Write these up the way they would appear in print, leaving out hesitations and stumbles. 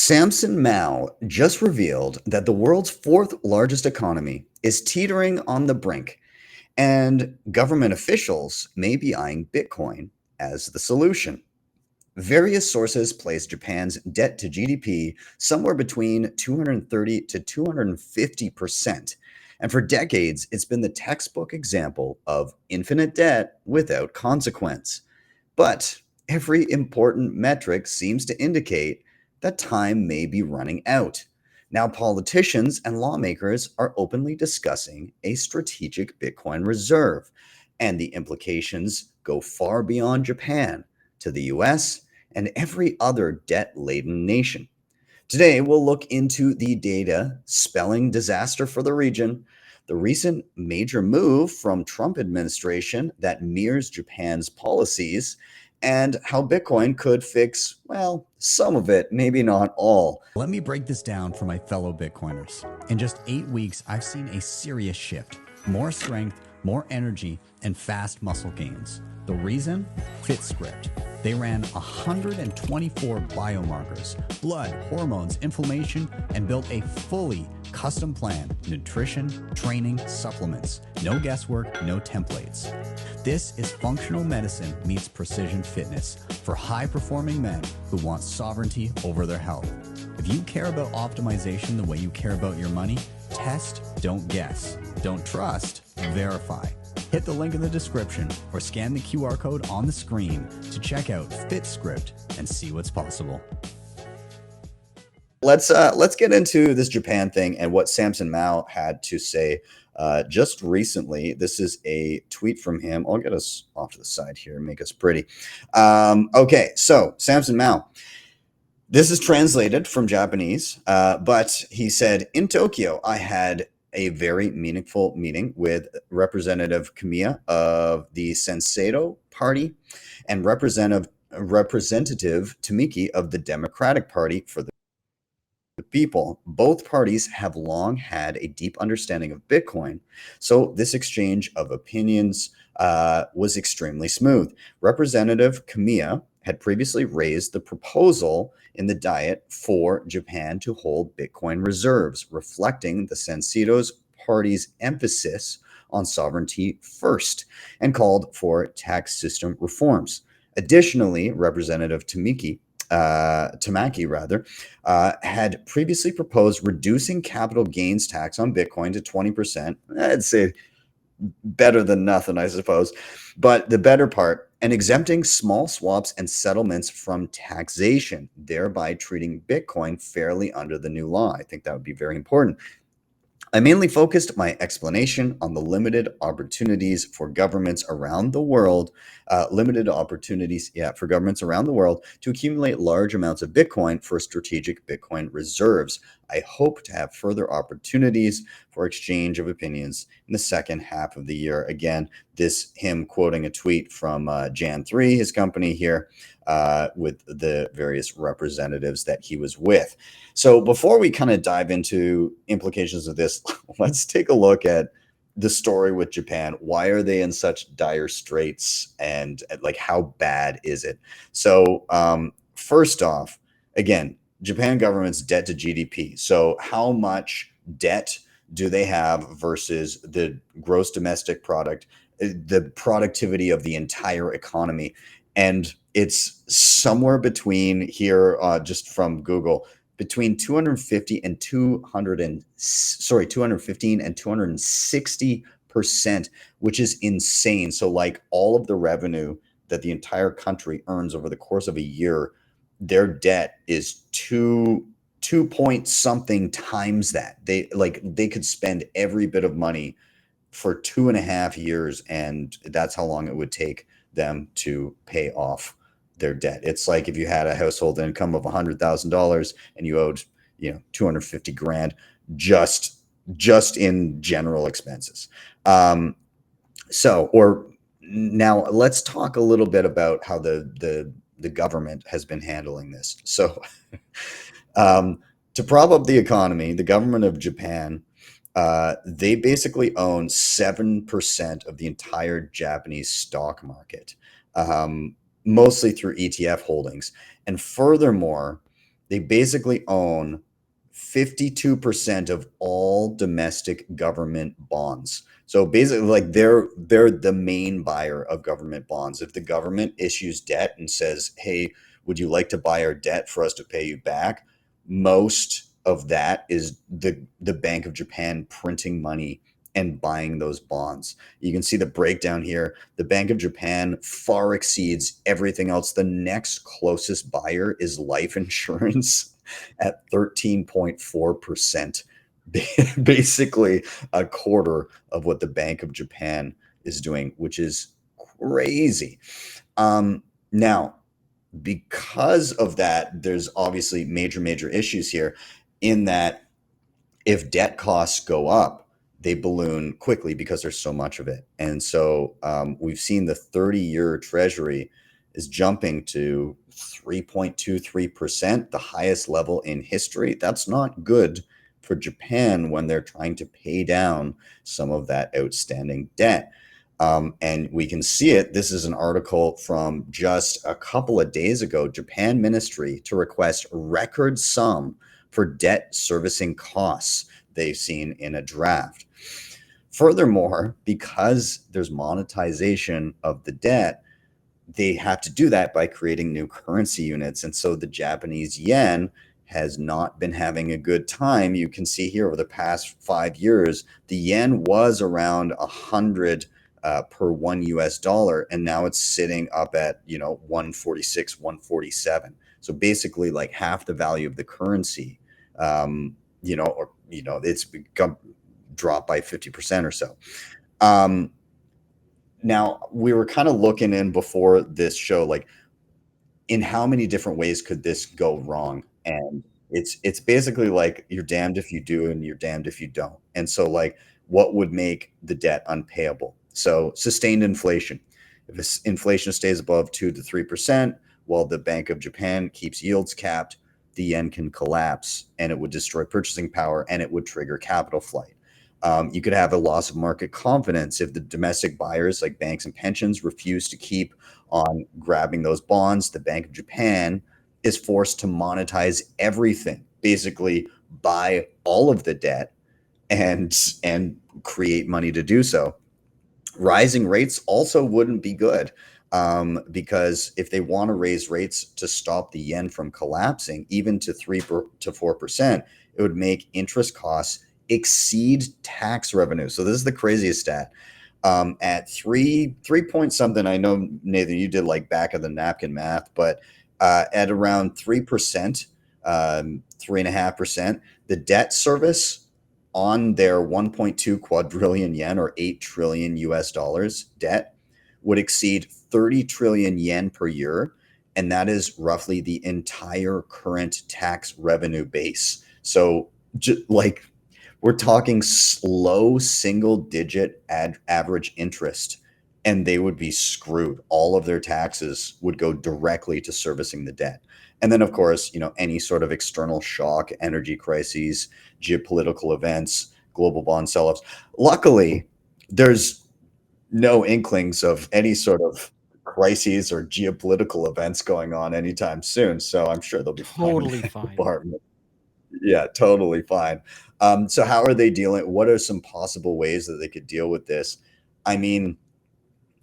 Samson Mow just revealed that the world's fourth largest economy is teetering on the brink, and government officials may be eyeing Bitcoin as the solution. Various sources place Japan's debt to GDP somewhere between 230 to 250%. And for decades, it's been the textbook example of infinite debt without consequence. But every important metric seems to indicate that time may be running out. Now, politicians and lawmakers are openly discussing a strategic Bitcoin reserve, and the implications go far beyond Japan to the US and every other debt laden nation. Today, we'll look into the data spelling disaster for the region, the recent major move from Trump administration that mirrors Japan's policies, and how Bitcoin could fix, well, some of it, maybe not all. Let me break this down for my fellow Bitcoiners. In just 8 weeks, I've seen a serious shift. More strength, more energy, and fast muscle gains. The reason? FITSCRIPT. They ran 124 biomarkers, blood, hormones, inflammation, and built a fully custom plan, nutrition, training, supplements. No guesswork, no templates. This is functional medicine meets precision fitness for high-performing men who want sovereignty over their health. If you care about optimization the way you care about your money, test, don't guess. Don't trust, verify. Hit the link in the description or scan the QR code on the screen to check out FITSCRIPT and see what's possible. Let's get into this Japan thing and what Samson Mow had to say just recently. This is a tweet from him. I'll get us off to the side here and make us pretty. Okay, so Samson Mow. This is translated from Japanese, but he said, in Tokyo, I had a very meaningful meeting with Representative Kamiya of the Sensato Party and Representative Tamiki of the Democratic Party for the people. Both parties have long had a deep understanding of Bitcoin, so this exchange of opinions was extremely smooth. Representative Kamiya had previously raised the proposal in the Diet for Japan to hold Bitcoin reserves, reflecting the Sensato Party's emphasis on sovereignty first, and called for tax system reforms. Additionally, Representative Tamaki had previously proposed reducing capital gains tax on Bitcoin to 20%. I'd say better than nothing, I suppose. But the better part, and exempting small swaps and settlements from taxation, thereby treating Bitcoin fairly under the new law. I think that would be very important. I mainly focused my explanation on the limited opportunities for governments around the world, for governments around the world to accumulate large amounts of Bitcoin for strategic Bitcoin reserves. I hope to have further opportunities for exchange of opinions in the second half of the year. Again, this him quoting a tweet from Jan 3, his company here, with the various representatives that he was with. So before we kind of dive into implications of this, let's take a look at the story with Japan. Why are they in such dire straits, and like how bad is it? So first off, again, Japan government's debt to GDP. So how much debt do they have versus the gross domestic product, the productivity of the entire economy? And it's somewhere between here, just from Google, between 215 and 260%, which is insane. So like all of the revenue that the entire country earns over the course of a year, their debt is two point something times that. They could spend every bit of money for 2.5 years, and that's how long it would take them to pay off their debt. It's like if you had a household income of $100,000 and you owed, 250 grand just in general expenses. Or now let's talk a little bit about how the government has been handling this. So to prop up the economy, the government of Japan, they basically own 7% of the entire Japanese stock market, mostly through ETF holdings. And furthermore, They basically own 52% of all domestic government bonds. So basically, like they're the main buyer of government bonds. If the government issues debt and says, "Hey, would you like to buy our debt for us to pay you back?" Most of that is the Bank of Japan printing money and buying those bonds. You can see the breakdown here. The Bank of Japan far exceeds everything else. The next closest buyer is life insurance at 13.4%, basically a quarter of what the Bank of Japan is doing, which is crazy. Now, because of that, there's obviously major issues here in that if debt costs go up, they balloon quickly because there's so much of it. And so we've seen the 30-year treasury is jumping to 3.23%, the highest level in history. That's not good for Japan when they're trying to pay down some of that outstanding debt. And we can see it. This is an article from just a couple of days ago. Japan Ministry to request record sum for debt servicing costs they've seen in a draft. Furthermore, because there's monetization of the debt, they have to do that by creating new currency units. And so the Japanese yen has not been having a good time. You can see here over the past 5 years, the yen was around 100 per $1, and now it's sitting up at 146, 147. So basically, like half the value of the currency. It's become dropped by 50% or so. Now we were kind of looking in before this show, like in how many different ways could this go wrong? And it's basically like you're damned if you do and you're damned if you don't. And so like what would make the debt unpayable? So sustained inflation. If inflation stays above 2 to 3%, while the Bank of Japan keeps yields capped, the yen can collapse and it would destroy purchasing power and it would trigger capital flight. You could have a loss of market confidence if the domestic buyers like banks and pensions refuse to keep on grabbing those bonds. The Bank of Japan is forced to monetize everything, basically buy all of the debt and create money to do so. Rising rates also wouldn't be good, because if they want to raise rates to stop the yen from collapsing, even to 3 to 4%, it would make interest costs exceed tax revenue. So this is the craziest stat. At three point something, I know, Nathan, you did like back of the napkin math, but at around 3%, 3.5%, the debt service on their 1.2 quadrillion yen or 8 trillion US dollars debt would exceed 30 trillion yen per year. And that is roughly the entire current tax revenue base. So like we're talking slow single digit average interest, and they would be screwed. All of their taxes would go directly to servicing the debt. And then, of course, any sort of external shock, energy crises, geopolitical events, global bond sell-offs. Luckily, there's no inklings of any sort of crises or geopolitical events going on anytime soon. So I'm sure they'll be fine in Totally that fine. department. Yeah, totally fine. So how are they dealing? What are some possible ways that they could deal with this? I mean,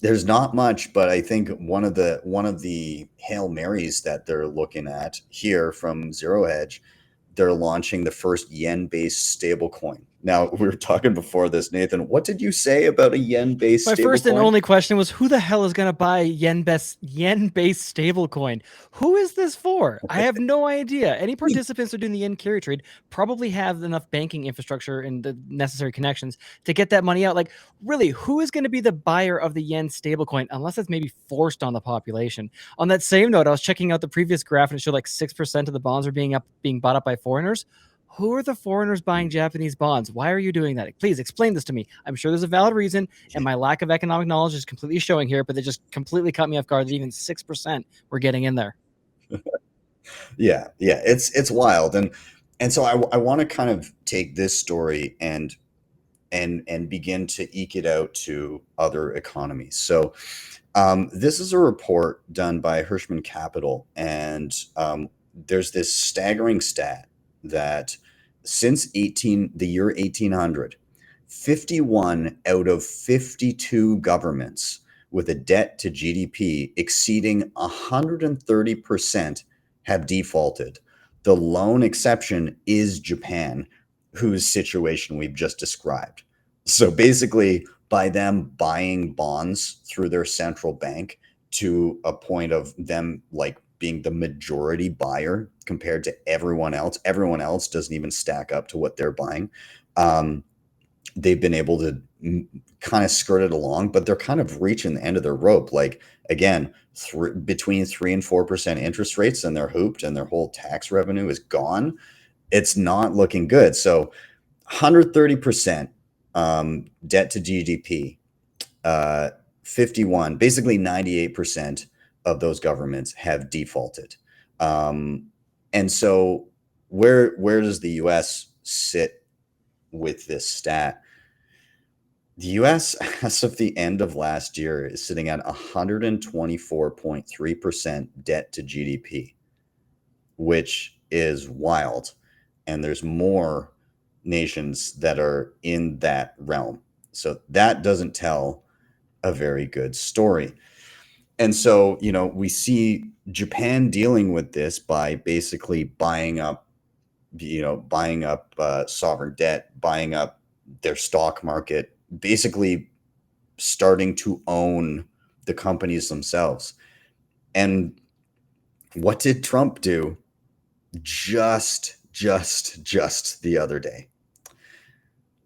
there's not much, but I think one of the Hail Marys that they're looking at here from Zero Hedge, they're launching the first yen-based stablecoin. Now, we were talking before this, Nathan. What did you say about a yen-based My first and stablecoin? only question was, who the hell is going to buy yen-based stablecoin? Who is this for? I have no idea. Any participants who are doing the yen carry trade probably have enough banking infrastructure and the necessary connections to get that money out. Like, really, who is going to be the buyer of the yen stablecoin unless it's maybe forced on the population? On that same note, I was checking out the previous graph and it showed like 6% of the bonds are being bought up by foreigners. Who are the foreigners buying Japanese bonds? Why are you doing that? Please explain this to me. I'm sure there's a valid reason, and my lack of economic knowledge is completely showing here, but they just completely caught me off guard that even 6% were getting in there. Yeah, it's wild, and so I want to kind of take this story and begin to eke it out to other economies. So this is a report done by Hirschman Capital, and there's this staggering stat that since the year 1800, 51 out of 52 governments with a debt to GDP exceeding 130% have defaulted. The lone exception is Japan, whose situation we've just described. So basically, by them buying bonds through their central bank to a point of them like being the majority buyer compared to everyone else doesn't even stack up to what they're buying. They've been able to kind of skirt it along, but they're kind of reaching the end of their rope. Like again, between 3 and 4% interest rates, and they're hooped, and their whole tax revenue is gone. It's not looking good. So 130% debt to GDP, 51, basically 98% of those governments have defaulted. And so where does the US sit with this stat? The US, as of the end of last year, is sitting at 124.3% debt to GDP, which is wild. And there's more nations that are in that realm. So that doesn't tell a very good story. And so, we see Japan dealing with this by basically buying up sovereign debt, buying up their stock market, basically starting to own the companies themselves. And what did Trump do just the other day?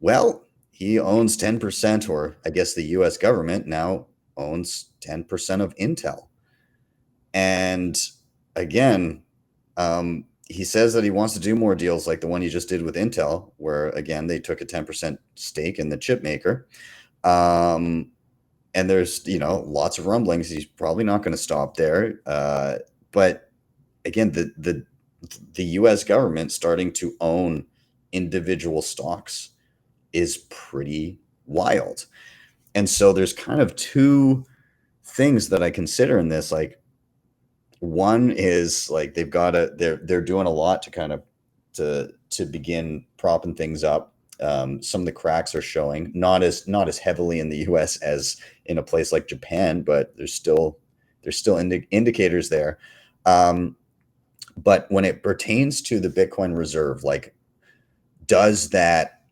Well, he owns 10%, or I guess the US government now owns 10% of Intel. And again, he says that he wants to do more deals like the one he just did with Intel, where again, they took a 10% stake in the chip maker. And there's, lots of rumblings. He's probably not going to stop there. But again, the US government starting to own individual stocks is pretty wild. And so there's kind of two things that I consider in this. Like, one is like they're doing a lot to kind of to begin propping things up. Some of the cracks are showing, not as heavily in the US as in a place like Japan, but there's still indicators there. But when it pertains to the Bitcoin reserve, like, does that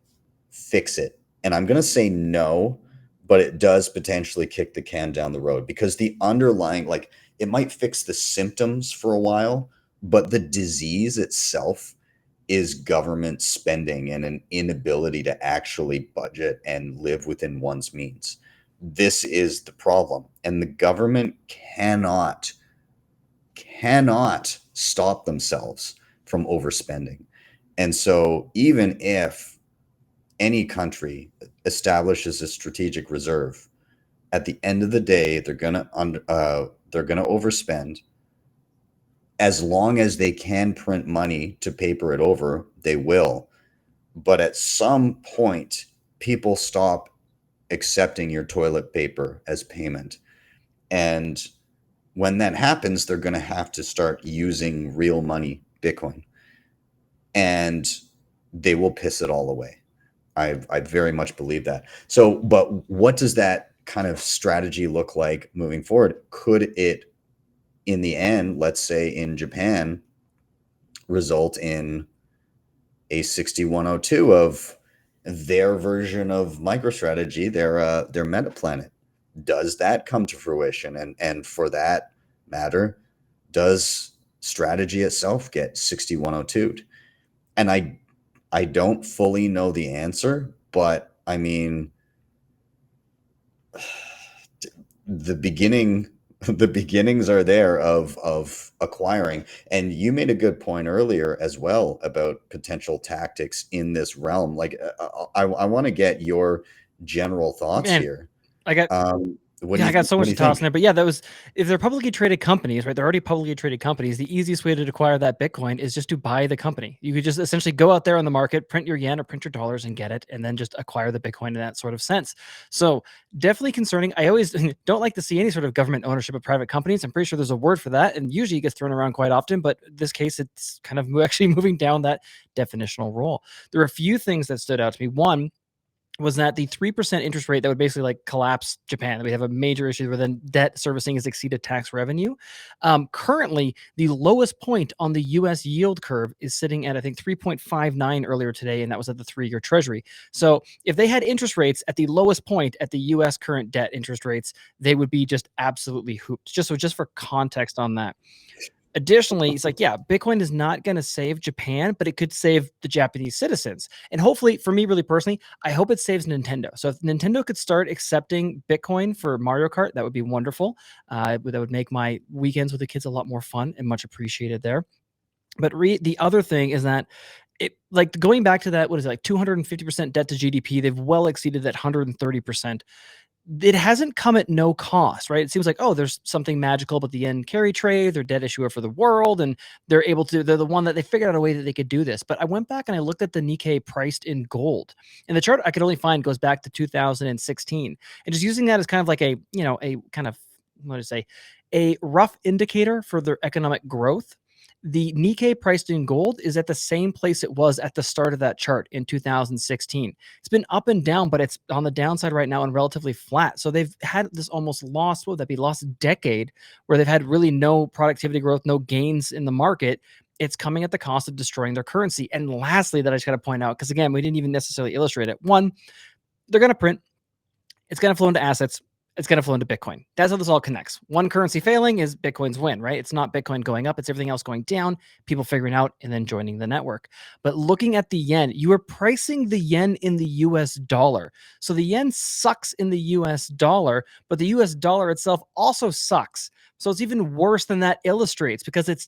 fix it? And I'm going to say no, but it does potentially kick the can down the road, because the underlying, like, it might fix the symptoms for a while, but the disease itself is government spending and an inability to actually budget and live within one's means. This is the problem. And the government cannot stop themselves from overspending. And so even if any country establishes a strategic reserve, at the end of the day, they're going to overspend. As long as they can print money to paper it over, they will. But at some point, people stop accepting your toilet paper as payment. And when that happens, they're going to have to start using real money, Bitcoin. And they will piss it all away. I very much believe that. So, but what does that kind of strategy look like moving forward? Could it, in the end, let's say in Japan, result in a 6102 of their version of MicroStrategy, their meta planet? Does that come to fruition? And for that matter, does strategy itself get 6102'd? And I don't fully know the answer, but I mean, the beginnings are there of acquiring. And you made a good point earlier as well about potential tactics in this realm. Like, I want to get your general thoughts Man, here. I got What do Yeah, you I got so what much do to you toss in think? there, but yeah, that was if they're publicly traded companies, right? They're already publicly traded companies. The easiest way to acquire that Bitcoin is just to buy the company. You could just essentially go out there on the market, print your yen or print your dollars and get it, and then just acquire the Bitcoin in that sort of sense. So definitely concerning. I always don't like to see any sort of government ownership of private companies. I'm pretty sure there's a word for that, and usually it gets thrown around quite often. But in this case, it's kind of actually moving down that definitional role. There are a few things that stood out to me. One was that the 3% interest rate that would basically like collapse Japan. We have a major issue where then debt servicing has exceeded tax revenue. Currently, the lowest point on the US yield curve is sitting at, I think, 3.59 earlier today, and that was at the 3-year treasury. So if they had interest rates at the lowest point at the US current debt interest rates, they would be just absolutely hooped. Just for context on that. Additionally, it's like, yeah, Bitcoin is not going to save Japan, but it could save the Japanese citizens. And hopefully, for me, really personally, I hope it saves Nintendo. So if Nintendo could start accepting Bitcoin for Mario Kart, that would be wonderful. That would make my weekends with the kids a lot more fun and much appreciated there. But the other thing is that it, like, going back to that, what is it, like 250% debt to GDP? They've well exceeded that 130%. It hasn't come at no cost, right? It seems like, oh, there's something magical about the yen carry trade, they're debt issuer for the world, and they're the one that they figured out a way that they could do this. But I went back and I looked at the Nikkei priced in gold. And the chart I could only find goes back to 2016. And just using that as kind of like a, a kind of, what to say, a rough indicator for their economic growth. The Nikkei priced in gold is at the same place it was at the start of that chart in 2016. It's been up and down, but it's on the downside right now and relatively flat. So they've had this almost lost, what would that be, lost decade where they've had really no productivity growth, no gains in the market. It's coming at the cost of destroying their currency. And lastly, that I just got to point out, because again, we didn't even necessarily illustrate it. One, they're going to print, it's going to flow into assets. It's going to flow into Bitcoin. That's how this all connects. One currency failing is Bitcoin's win, right? It's not Bitcoin going up. It's everything else going down, people figuring out and then joining the network. But looking at the yen, you are pricing the yen in the US dollar. So the yen sucks in the US dollar, but the US dollar itself also sucks. So it's even worse than that illustrates, because it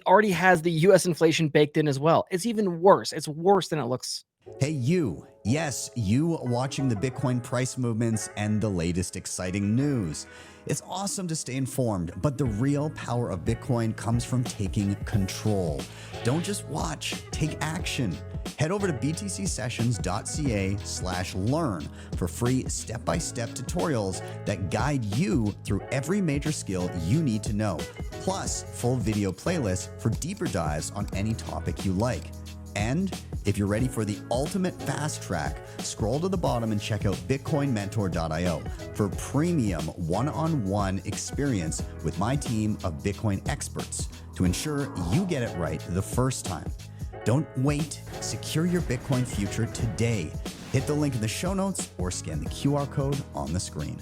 already has the US inflation baked in as well. It's even worse. It's worse than it looks. Hey, you. Yes, you watching the Bitcoin price movements and the latest exciting news. It's awesome to stay informed, but the real power of Bitcoin comes from taking control. Don't just watch, take action. Head over to btcsessions.ca/learn for free step-by-step tutorials that guide you through every major skill you need to know, plus full video playlists for deeper dives on any topic you like. And if you're ready for the ultimate fast track, scroll to the bottom and check out bitcoinmentor.io for premium one-on-one experience with my team of Bitcoin experts to ensure you get it right the first time. Don't wait. Secure your Bitcoin future today. Hit the link in the show notes or scan the QR code on the screen.